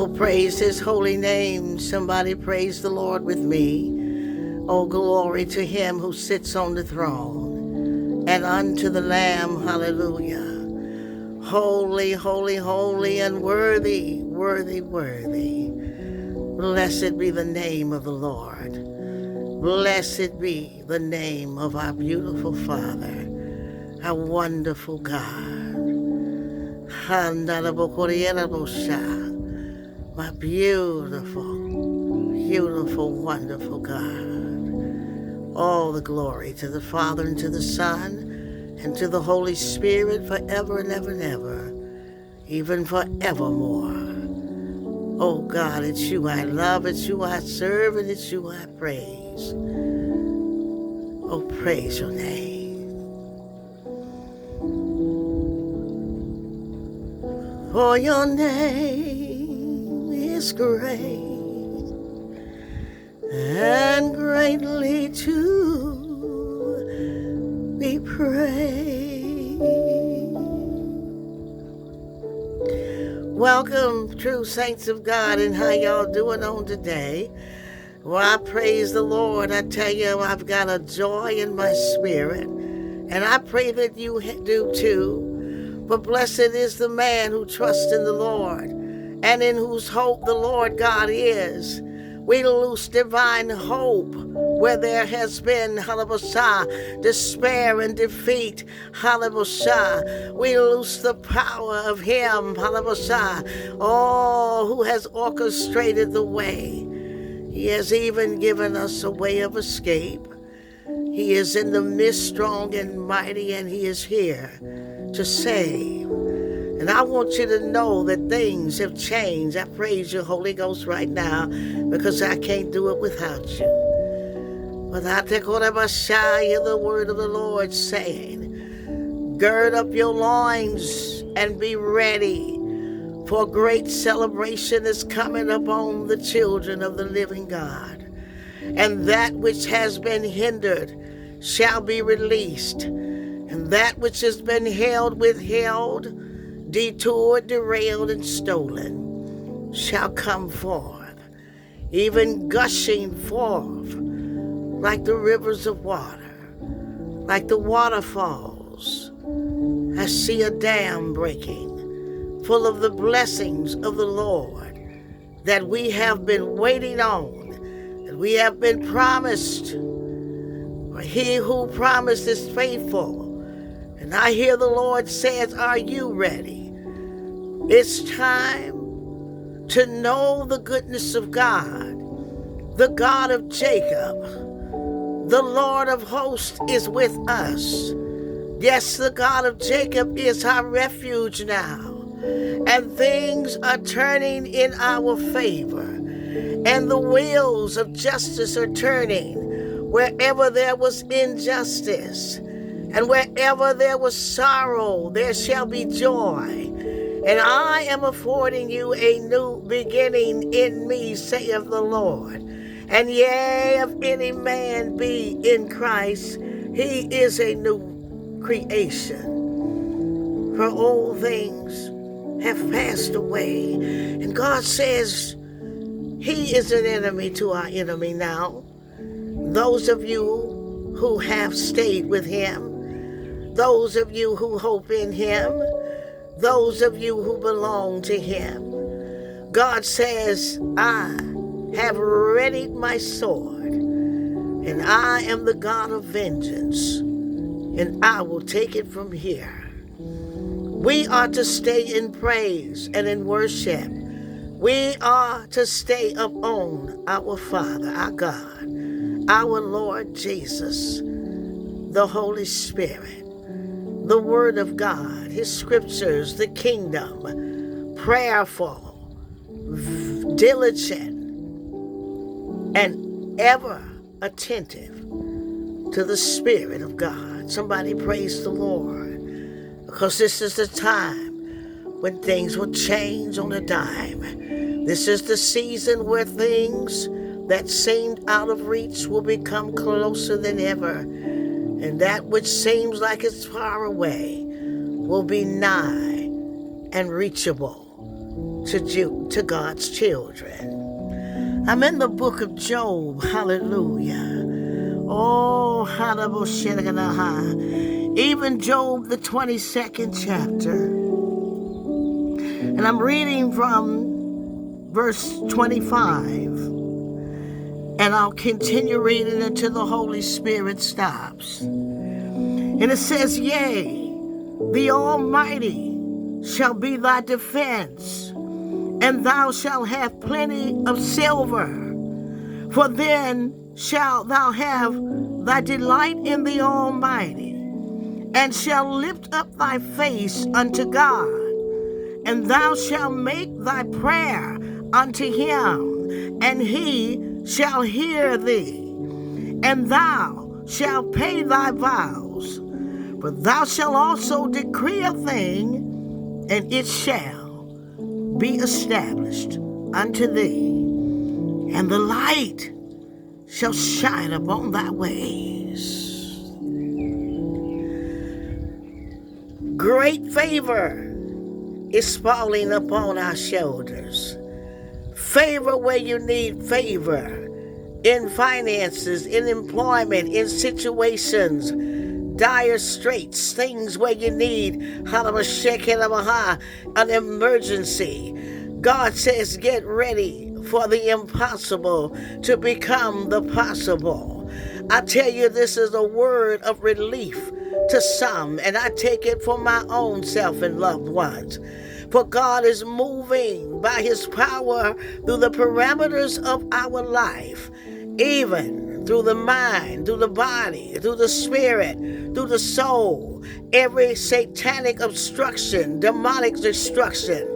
Oh, praise his holy name. Somebody praise the Lord with me. Oh, glory to him who sits on the throne and unto the Lamb. Hallelujah. Holy, holy, holy, and worthy, worthy, worthy. Blessed be the name of the Lord. Blessed be the name of our beautiful Father, our wonderful God. My beautiful, beautiful, wonderful God. All the glory to the Father and to the Son and to the Holy Spirit forever and ever and ever, even forevermore. Oh God, it's you I love, it's you I serve, and it's you I praise. Oh, praise your name. For your name is great and greatly to be praised. Welcome, true saints of God, and how y'all doing on today? Well, I praise the Lord. I tell you, I've got a joy in my spirit, and I pray that you do too. But blessed is the man who trusts in the Lord, and in whose hope the Lord God is. We loose divine hope where there has been, hallelujah, despair and defeat, hallelujah. We loose the power of him, hallelujah, who has orchestrated the way. He has even given us a way of escape. He is in the midst, strong and mighty, and he is here to save. And I want you to know that things have changed. I praise you, Holy Ghost, right now, because I can't do it without you. But I hear the word of the Lord saying, gird up your loins and be ready, for great celebration is coming upon the children of the living God. And that which has been hindered shall be released, and that which has been held, withheld, detoured, derailed, and stolen shall come forth, even gushing forth like the rivers of water, like the waterfalls. I see a dam breaking, full of the blessings of the Lord that we have been waiting on, that we have been promised. For he who promised is faithful. And I hear the Lord says, are you ready? It's time to know the goodness of God, the God of Jacob. The Lord of hosts is with us. Yes, the God of Jacob is our refuge now. And things are turning in our favor. And the wheels of justice are turning wherever there was injustice. And wherever there was sorrow, there shall be joy. And I am affording you a new beginning in me, saith the Lord. And yea, if any man be in Christ, he is a new creation. For old things have passed away. And God says he is an enemy to our enemy now. Those of you who have stayed with him, those of you who hope in him, those of you who belong to him, God says, I have readied my sword, and I am the God of vengeance, and I will take it from here. We are to stay in praise and in worship. We are to stay upon our Father, our God, our Lord Jesus, the Holy Spirit, the Word of God, his scriptures, the kingdom, prayerful, diligent, and ever attentive to the Spirit of God. Somebody praise the Lord, because this is the time when things will change on a dime. This is the season where things that seemed out of reach will become closer than ever, and that which seems like it's far away will be nigh and reachable. to God's children. I'm in the book of Job. Hallelujah. Oh, even Job, the 22nd chapter. And I'm reading from verse 25. And I'll continue reading until the Holy Spirit stops. And it says, yea, the Almighty shall be thy defense, and thou shalt have plenty of silver. For then shalt thou have thy delight in the Almighty, and shalt lift up thy face unto God, and thou shalt make thy prayer unto him, and he shall hear thee, and thou shalt pay thy vows. For thou shalt also decree a thing, and it shall be established unto thee, and the light shall shine upon thy ways. Great favor is falling upon our shoulders. Favor where you need favor. In finances, in employment, in situations, dire straits, things where you need an emergency. God says, get ready for the impossible to become the possible. I tell you, this is a word of relief to some, and I take it for my own self and loved ones. For God is moving by his power through the parameters of our life, even through the mind, through the body, through the spirit, through the soul. Every satanic obstruction, demonic destruction,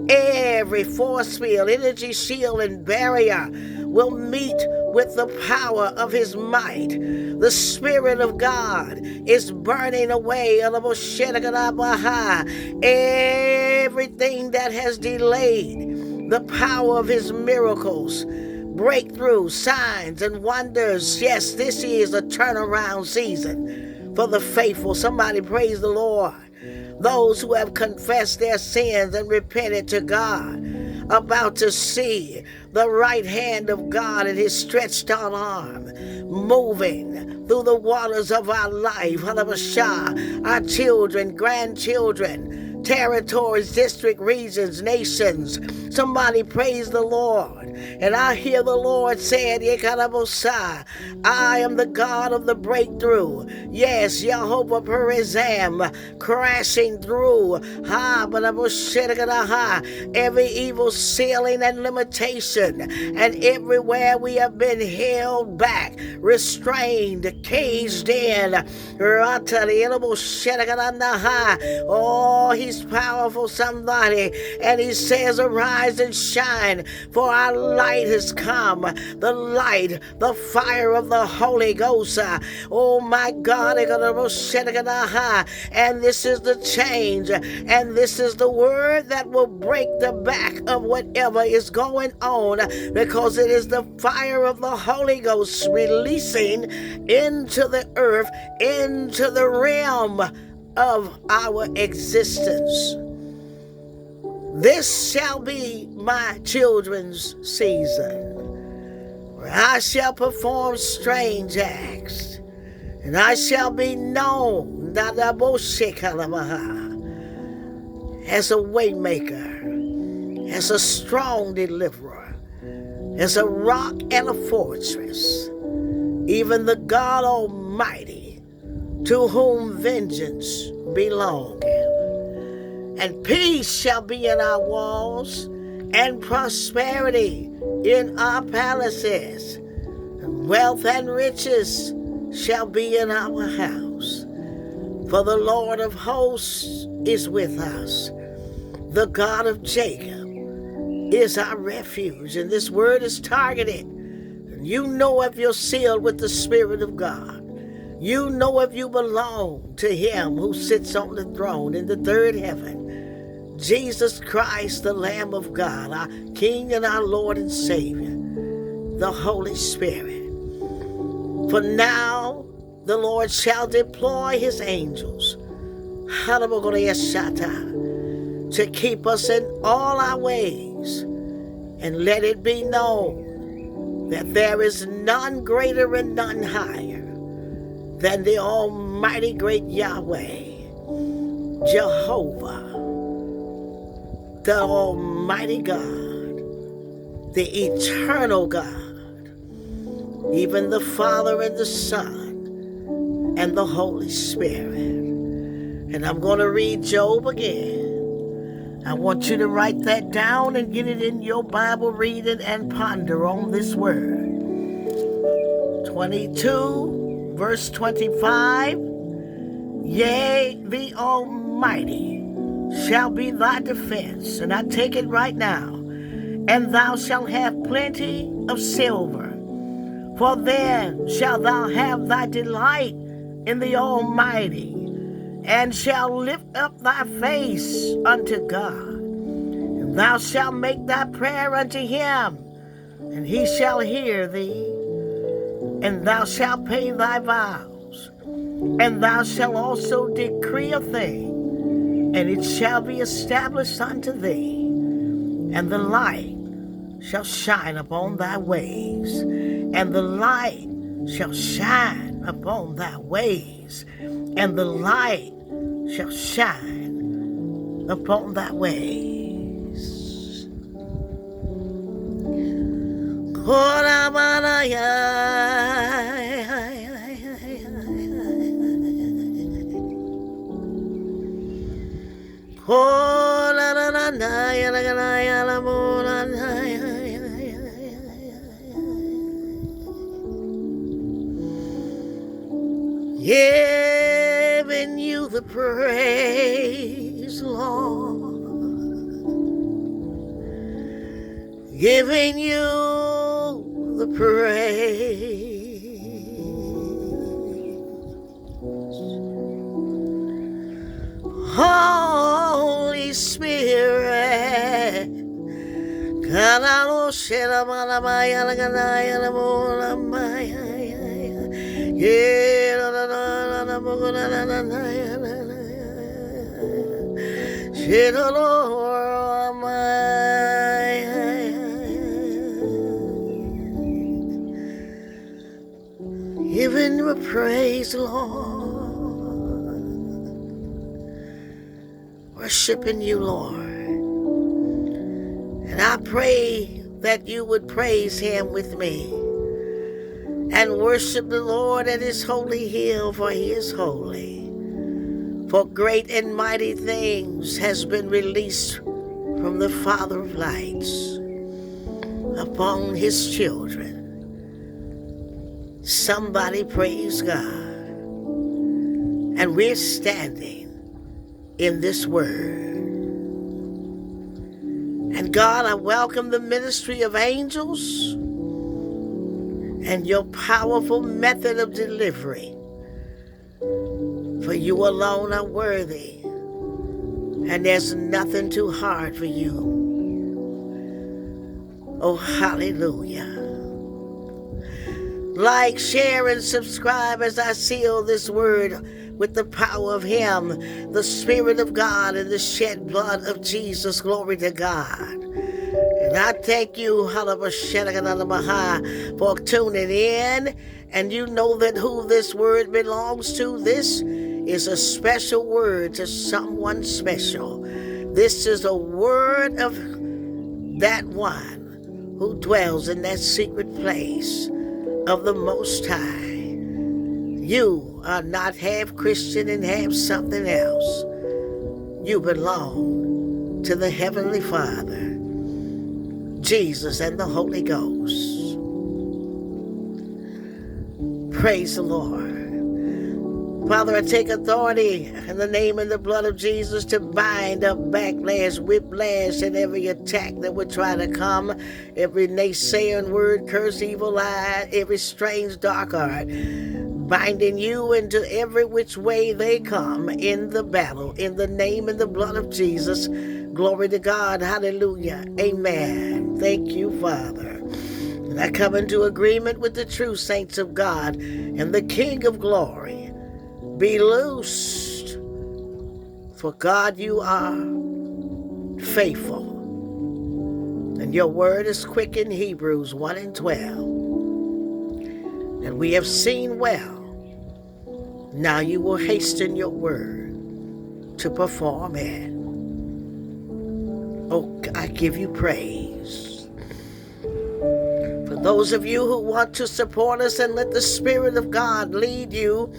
every force field, energy shield, and barrier will meet with the power of his might. The Spirit of God is burning away everything that has delayed the power of his miracles, breakthrough, signs, and wonders. Yes, this is a turnaround season for the faithful. Somebody praise the Lord. Those who have confessed their sins and repented to God, about to see the right hand of God and his stretched out arm moving through the waters of our life. Our children, grandchildren, territories, district, regions, nations. Somebody praise the Lord. And I hear the Lord saying, I am the God of the breakthrough. Yes, Jehovah Perizam, crashing through every evil ceiling and limitation, and everywhere we have been held back, restrained, caged in. Oh, he's powerful, somebody. And he says, arise and shine, for our light has come. The light, the fire of the Holy Ghost. Oh my God. And this is the change. And this is the word that will break the back of whatever is going on, because it is the fire of the Holy Ghost releasing into the earth, into the realm of our existence. This shall be my children's season, where I shall perform strange acts, and I shall be known as a waymaker, as a strong deliverer, as a rock and a fortress, even the God Almighty, to whom vengeance belongeth. And peace shall be in our walls, and prosperity in our palaces. And wealth and riches shall be in our house. For the Lord of hosts is with us. The God of Jacob is our refuge. And this word is targeted. And you know if you're sealed with the Spirit of God. You know if you belong to him who sits on the throne in the third heaven. Jesus Christ, the Lamb of God, our King and our Lord and Savior, the Holy Spirit. For now the Lord shall deploy his angels to keep us in all our ways. And let it be known that there is none greater and none higher than the almighty great Yahweh, Jehovah, the almighty God, the eternal God, even the Father and the Son and the Holy Spirit. And I'm going to read Job again. I want you to write that down and get it in your Bible, read it and ponder on this word. 22, verse 25. Yea, the Almighty shall be thy defense. And I take it right now. And thou shalt have plenty of silver. For then shalt thou have thy delight in the Almighty, and shalt lift up thy face unto God. And thou shalt make thy prayer unto him, and he shall hear thee. And thou shalt pay thy vows, and thou shalt also decree a thing, and it shall be established unto thee. And the light shall shine upon thy ways, and the light shall shine upon thy ways, and the light shall shine upon thy ways. Giving you the praise, Lord. Giving you the praise. Holy Spirit. Giving you praise, Lord. Worshiping you, Lord. And I pray that you would praise him with me and worship the Lord at his holy hill, for he is holy. For great and mighty things has been released from the Father of lights upon his children. Somebody praise God. And we're standing in this word. And God, I welcome the ministry of angels and your powerful method of delivery. For you alone are worthy, and there's nothing too hard for you. Oh, hallelujah. Like, share, and subscribe as I seal this word with the power of him, the Spirit of God, and the shed blood of Jesus. Glory to God. And I thank you, for tuning in. And you know that who this word belongs to. This is a special word to someone special. This is a word of that one who dwells in that secret place of the Most High. You are not half Christian and half something else. You belong to the Heavenly Father, Jesus, and the Holy Ghost. Praise the Lord. Father, I take authority in the name and the blood of Jesus to bind up backlash, whiplash, and every attack that would try to come, every naysaying word, curse, evil eye, every strange dark art, binding you into every which way they come in the battle, in the name and the blood of Jesus. Glory to God. Hallelujah. Amen. Thank you, Father. And I come into agreement with the true saints of God and the King of glory. Be loosed, for God you are faithful. And your word is quick in Hebrews 1 and 12. And we have seen well. Now you will hasten your word to perform it. Oh, I give you praise. For those of you who want to support us and let the Spirit of God lead you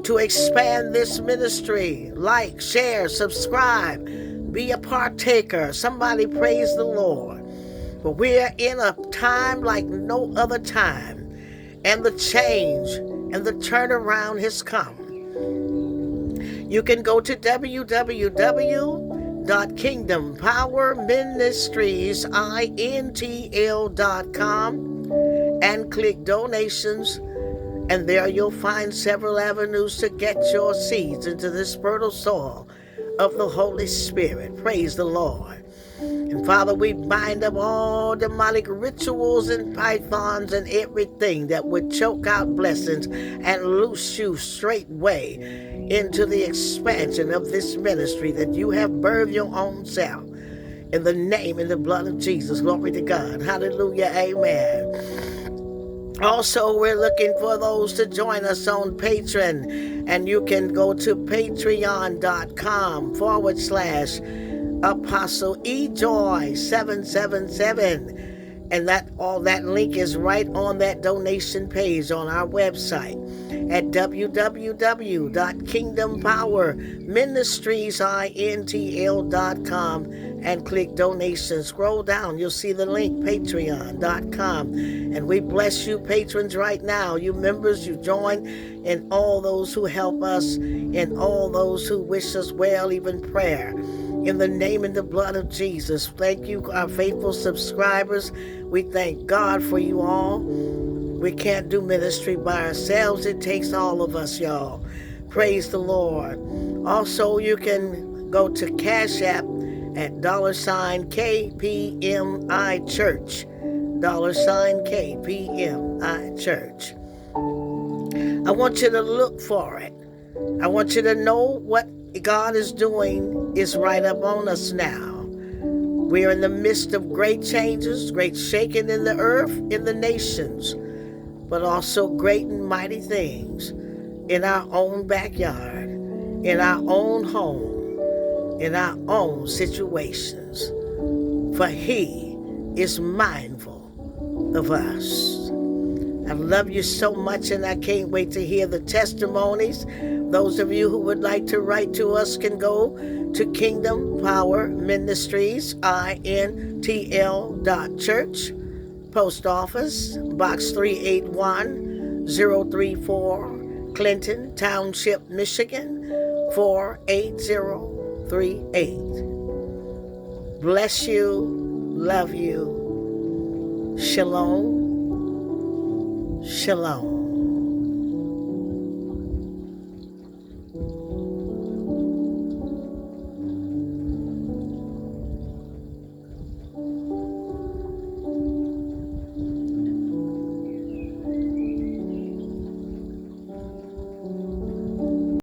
to expand this ministry, like, share, subscribe, be a partaker. Somebody praise the Lord. For we're in a time like no other time, and the change and the turnaround has come. You can go to www.kingdompowerministriesintl.com and click donations, and there you'll find several avenues to get your seeds into this fertile soil of the Holy Spirit. Praise the Lord. And Father, we bind up all demonic rituals and pythons and everything that would choke out blessings and loose you straightway into the expansion of this ministry that you have birthed your own self. In the name and the blood of Jesus. Glory to God. Hallelujah. Amen. Also, we're looking for those to join us on Patreon, and you can go to patreon.com/Apostle eJoy 777, and that link is right on that donation page on our website at www.kingdompowerministriesintl.com and click donations. Scroll down, you'll see the link, patreon.com. And we bless you patrons right now, you members, you join, and all those who help us, and all those who wish us well, even prayer. In the name and the blood of Jesus, thank you, our faithful subscribers. We thank God for you all. We can't do ministry by ourselves. It takes all of us, y'all. Praise the Lord. Also, you can go to Cash App at $KPMI Church. $KPMI Church. I want you to look for it. I want you to know what God is doing is right up on us now. We are in the midst of great changes, great shaking in the earth, in the nations, but also great and mighty things in our own backyard, in our own home, in our own situations. For He is mindful of us. I love you so much, and I can't wait to hear the testimonies. Those of you who would like to write to us can go to Kingdom Power Ministries, INTL.Church, Post Office, Box 381034, Clinton Township, Michigan, 48038. Bless you, love you. Shalom. Shalom.